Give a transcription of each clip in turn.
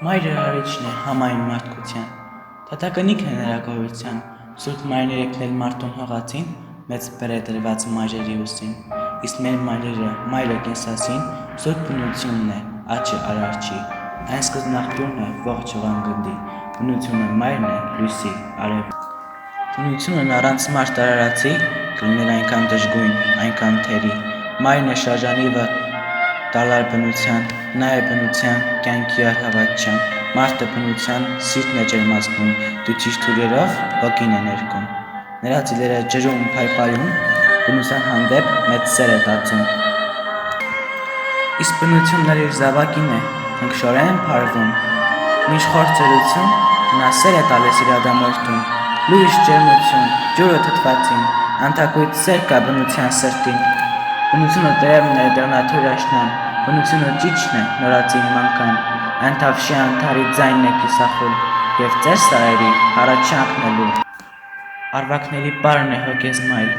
Մայրը հարիչն է համայն մարդկության, թաթակնիքն է նրա գոյության, սուրբ մայրն երեքնել մարդուն հողացին, մեծ բեր է դրված մայրերի ուսին, իսկ մեր մայրը կենսասին, սուրբ բնությունն է, աչը արարչի, այն սկզբնաղբյուրն է ողջ հողանգնդի, բնությունը մայրն է լույսի արև։ Բնությունն առանց մարդ արարածի, կլիներ այնքան դժգույն, այնքան թերի, մայրն է շարժանիվը տալար բնության, նա է բնության կյանքի արհավատչան, մարդը բնության սիրտն է ջերմացնում, դու ճիշտ հյուրերով ոգին է ներկում, նրա ծիլերը ջրում փայփայում, բնության հանդեպ մեծ սեր է տածում։ Իսկ բնությունն էլ իր զավակին է, հնգշորեն փարվում, մինչ խորցրություն, նա սեր է տալիս իր ադամորդուն, լույս ջերմություն, ջուրը թթվածին, անթակույց սեր կա բնության սրտին, բնությունը տերևն է բեռնաթույր աշնան, բնությունը ճիճն է նորածին մանկան, այն թավշի անթարի ձայնն է կիսախուլ, և ծեր սարերի հառաչանքն է լուր։ Արվակների պարն է հոգեզմայլ,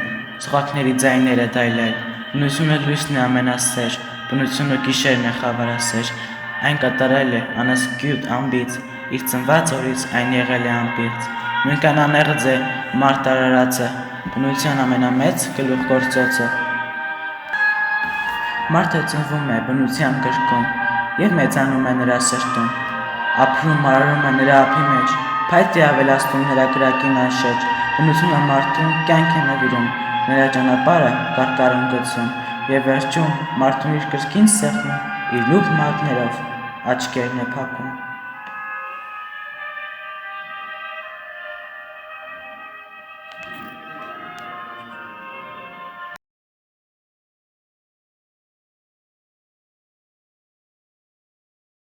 սողակների ձայները դայլայլ, բնությունը լույսն է ամենասեր, բնությունը գիշերն է խավարասեր, այն կատարել է անըսգյուտ անբիծ, իր ծնված օրից այն եղել է անպիղծ, նույնքան անեղծ է մարդ արարածը, բնության ամենամեծ գլուխգործոցը։ Մարդը ծնվում է բնության կրկում և մեծանում է նրա սրտում, ապրում արարում է նրա ափի մեջ, փայտ է ավելացնում նրա կրակին անշեջ, բնությունը մարդուն կյանք է նվիրում, նրա ճանապարհը կարկառուն գցում, և վերջում մարդուն իր կրկին սեղմում, իր լուռ մատներով աչքերն է փակում։